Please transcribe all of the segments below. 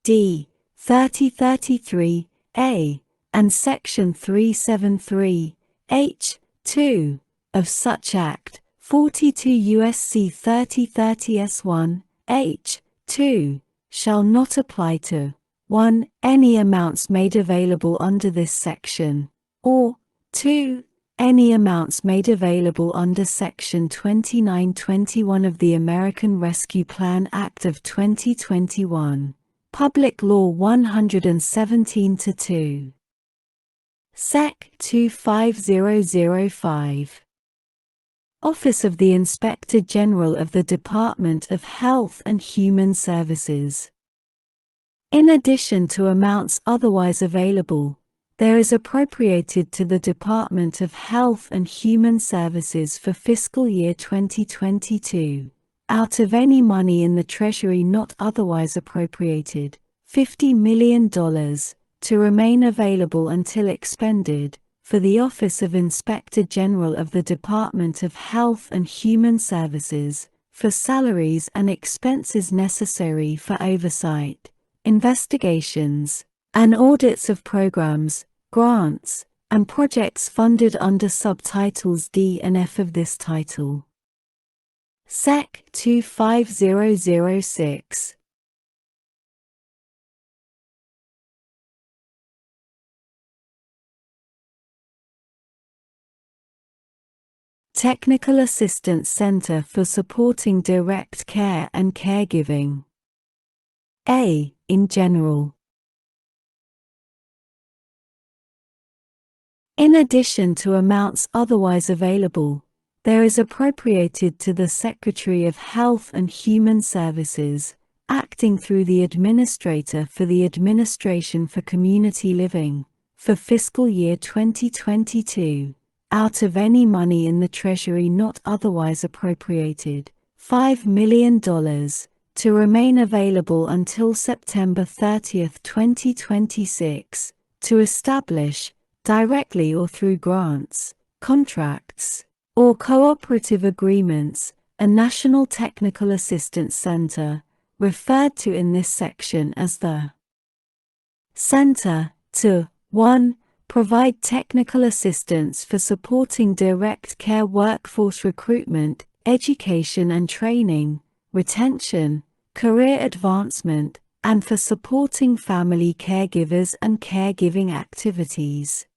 D. 3033, A, and Section 373, H. 2, of such Act, 42 U.S.C. 3030 S1, H. 2, shall not apply to 1. Any amounts made available under this section, or 2. Any amounts made available under Section 2921 of the American Rescue Plan Act of 2021. Public Law 117-2. Sec. 25005. Office of the Inspector General of the Department of Health and Human Services. In addition to amounts otherwise available, there is appropriated to the Department of Health and Human Services for fiscal year 2022, out of any money in the Treasury not otherwise appropriated, $50 million, to remain available until expended, for the Office of Inspector General of the Department of Health and Human Services, for salaries and expenses necessary for oversight, investigations, and audits of programs, grants, and projects funded under subtitles D and F of this title. Sec. 25006. Technical Assistance Center for Supporting Direct Care and Caregiving. A. In general. In addition to amounts otherwise available, there is appropriated to the Secretary of Health and Human Services, acting through the Administrator for the Administration for Community Living, for fiscal year 2022, out of any money in the Treasury not otherwise appropriated, $5 million, to remain available until September 30, 2026, to establish, directly or through grants, contracts, or cooperative agreements, a National Technical Assistance Center, referred to in this section as the Center, to 1. Provide technical assistance for supporting direct care workforce recruitment, education and training, retention, career advancement, and for supporting family caregivers and caregiving activities.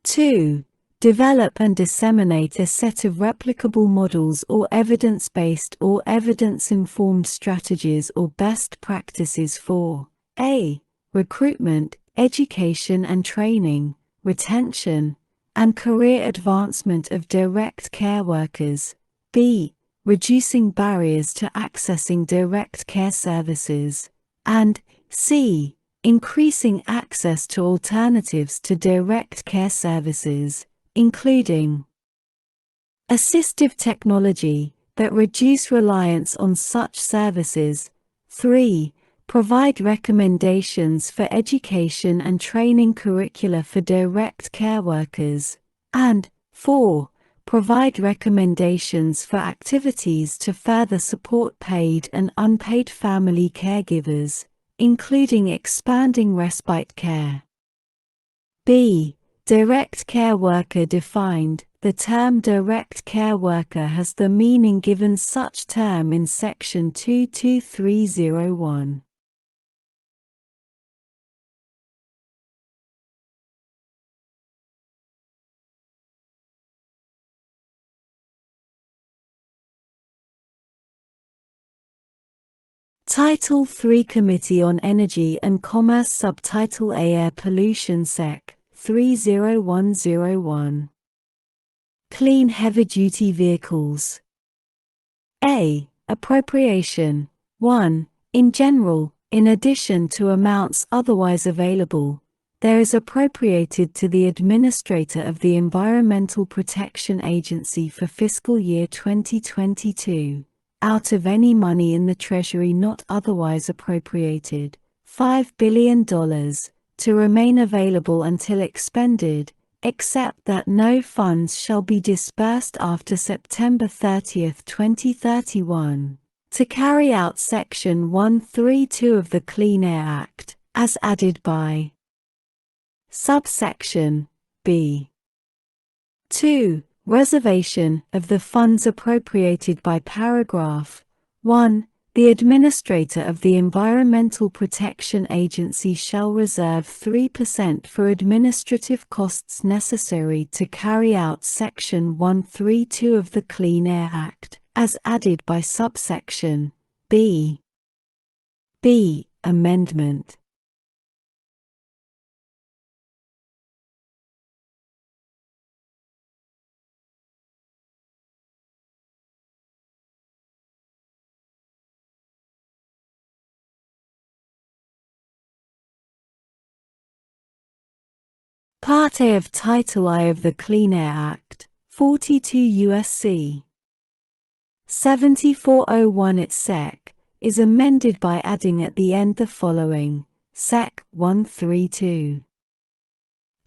2. Develop and disseminate a set of replicable models or evidence-based or evidence-informed strategies or best practices for a. Recruitment, education and training, retention, and career advancement of direct care workers, b. Reducing barriers to accessing direct care services, and c. Increasing access to alternatives to direct care services, including assistive technology that reduce reliance on such services. 3. Provide recommendations for education and training curricula for direct care workers. And 4. Provide recommendations for activities to further support paid and unpaid family caregivers, including expanding respite care. B. Direct care worker defined. The term direct care worker has the meaning given such term in Section 22301. Title III Committee on Energy and Commerce Subtitle A Air Pollution Sec. 30101. Clean Heavy-Duty Vehicles. A. Appropriation. 1. In general, in addition to amounts otherwise available, there is appropriated to the Administrator of the Environmental Protection Agency for fiscal year 2022, out of any money in the Treasury not otherwise appropriated, $5 billion, to remain available until expended, except that no funds shall be disbursed after September 30, 2031, to carry out Section 132 of the Clean Air Act, as added by subsection B. 2. Reservation of the funds appropriated by paragraph 1. The administrator of the Environmental Protection Agency shall reserve 3% for administrative costs necessary to carry out Section 132 of the Clean Air Act, as added by subsection B. B. Amendment. Part A of Title I of the Clean Air Act, 42 U.S.C. 7401 its Sec. Is amended by adding at the end the following: Sec. 132.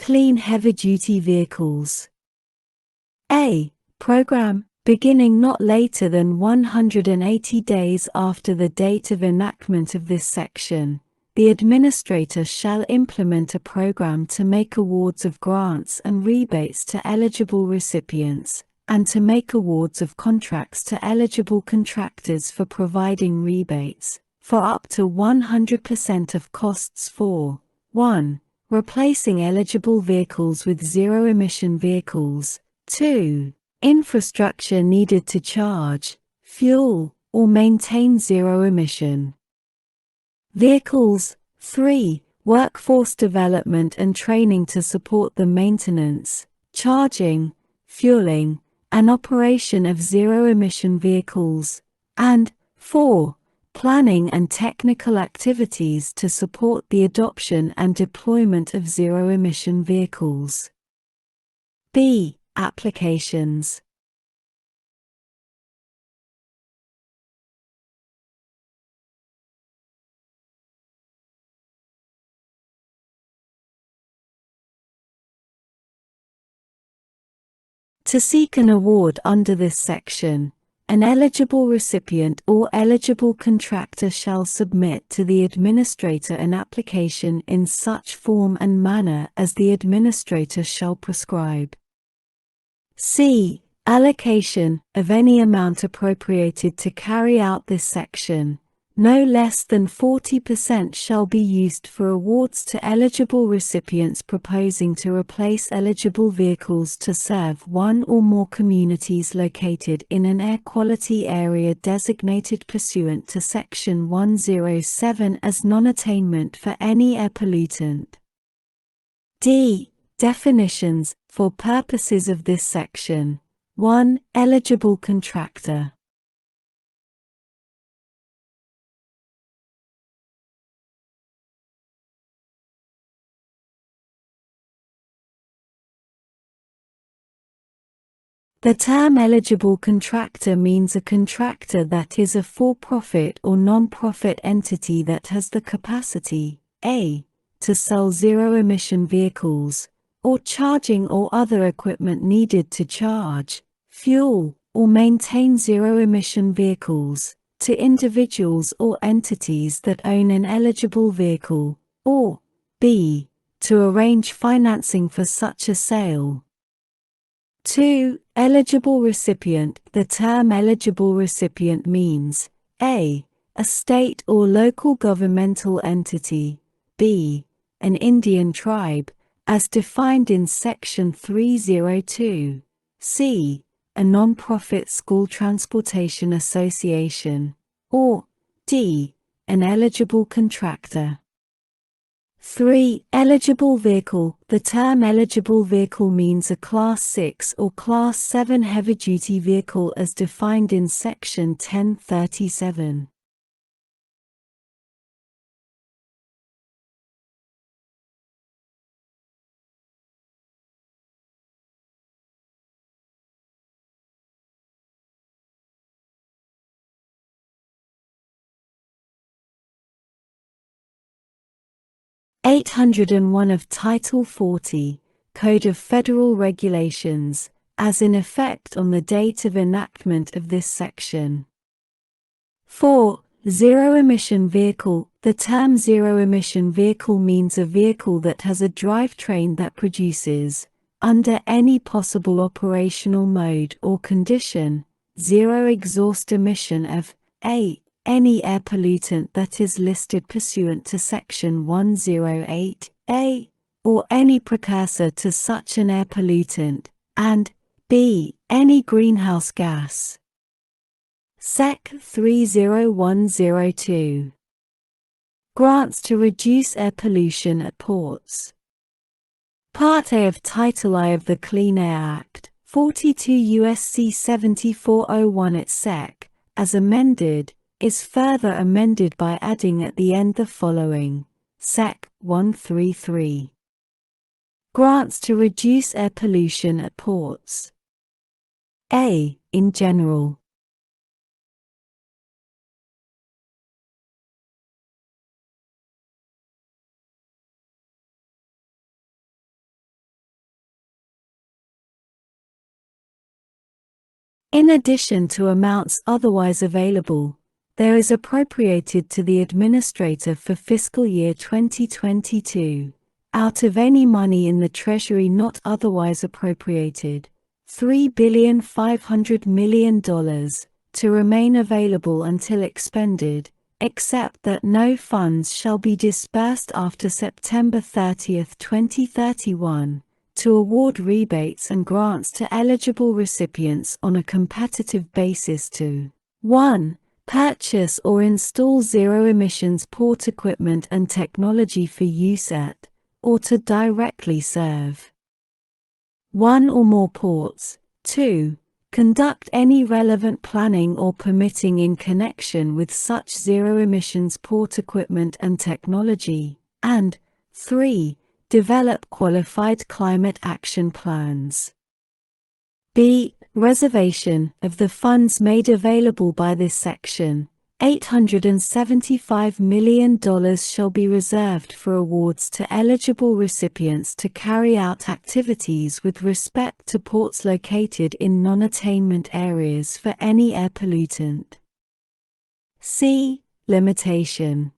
Clean heavy-duty vehicles. A. Program, beginning not later than 180 days after the date of enactment of this section, the administrator shall implement a program to make awards of grants and rebates to eligible recipients, and to make awards of contracts to eligible contractors for providing rebates, for up to 100% of costs for 1. Replacing eligible vehicles with zero-emission vehicles, 2. Infrastructure needed to charge, fuel, or maintain zero-emission vehicles, 3. Workforce development and training to support the maintenance, charging, fueling, and operation of zero-emission vehicles, and 4. Planning and technical activities to support the adoption and deployment of zero-emission vehicles. B. Applications. To seek an award under this section, an eligible recipient or eligible contractor shall submit to the administrator an application in such form and manner as the administrator shall prescribe. C. Allocation of any amount appropriated to carry out this section. No less than 40% shall be used for awards to eligible recipients proposing to replace eligible vehicles to serve one or more communities located in an air quality area designated pursuant to Section 107 as non-attainment for any air pollutant. D. Definitions for purposes of this section. 1. Eligible contractor. The term eligible contractor means a contractor that is a for-profit or non-profit entity that has the capacity, a. to sell zero-emission vehicles, or charging or other equipment needed to charge, fuel, or maintain zero-emission vehicles, to individuals or entities that own an eligible vehicle, or b. to arrange financing for such a sale. 2. Eligible recipient. The term eligible recipient means a. a state or local governmental entity, b. an Indian tribe, as defined in Section 302, c. a non-profit school transportation association, or d. an eligible contractor. 3. Eligible vehicle. The term eligible vehicle means a Class 6 or Class 7 heavy-duty vehicle as defined in Section 1037. (801) of Title 40, Code of Federal Regulations, as in effect on the date of enactment of this section. 4. Zero-emission vehicle. The term zero-emission vehicle means a vehicle that has a drivetrain that produces, under any possible operational mode or condition, zero exhaust emission of a. Any air pollutant that is listed pursuant to Section 108a, or any precursor to such an air pollutant, and b. Any greenhouse gas. Sec. 30102. Grants to reduce air pollution at ports. Part A of Title I of the Clean Air Act, 42 U.S.C. 7401 et seq., as amended, is further amended by adding at the end the following: Sec. 133. Grants to reduce air pollution at ports. A. In general. In addition to amounts otherwise available, there is appropriated to the Administrator for fiscal year 2022, out of any money in the Treasury not otherwise appropriated, $3,500,000,000, to remain available until expended, except that no funds shall be disbursed after September 30, 2031, to award rebates and grants to eligible recipients on a competitive basis to 1. Purchase or install zero-emissions port equipment and technology for use at, or to directly serve, one or more ports. 2. Conduct any relevant planning or permitting in connection with such zero-emissions port equipment and technology. And 3. Develop qualified climate action plans. B. Reservation of the funds made available by this section. $875 million shall be reserved for awards to eligible recipients to carry out activities with respect to ports located in non-attainment areas for any air pollutant. C. Limitation.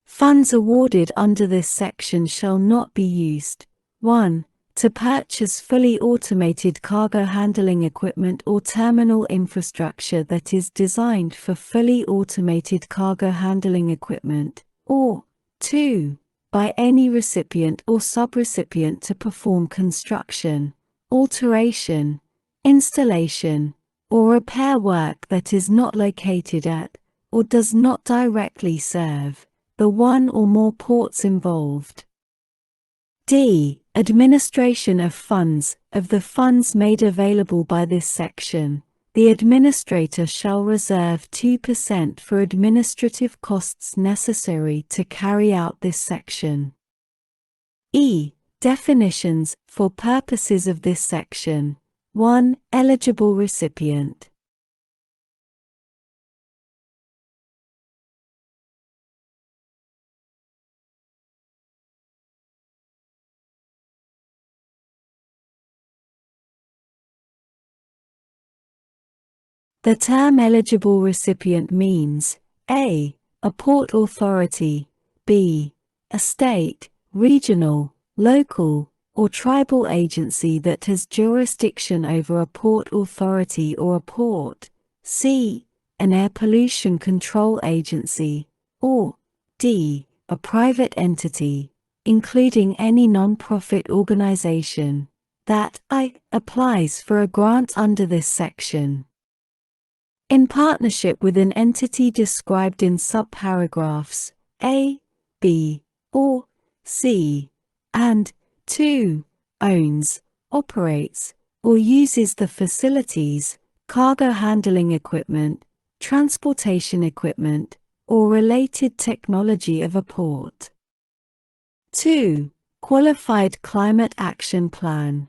Funds awarded under this section shall not be used: 1. To purchase fully automated cargo handling equipment or terminal infrastructure that is designed for fully automated cargo handling equipment, or 2. By any recipient or subrecipient to perform construction, alteration, installation, or repair work that is not located at, or does not directly serve, the one or more ports involved. D. Administration of funds. Of the funds made available by this section, the Administrator shall reserve 2% for administrative costs necessary to carry out this section. E. Definitions. For purposes of this section. 1. Eligible recipient. The term eligible recipient means a. A port authority, b. A state, regional, local, or tribal agency that has jurisdiction over a port authority or a port, c. An air pollution control agency, or d. A private entity, including any non-profit organization, that applies for a grant under this section, in partnership with an entity described in subparagraphs A, B, or C, and 2. Owns, operates, or uses the facilities, cargo handling equipment, transportation equipment, or related technology of a port. 2. Qualified Climate Action Plan.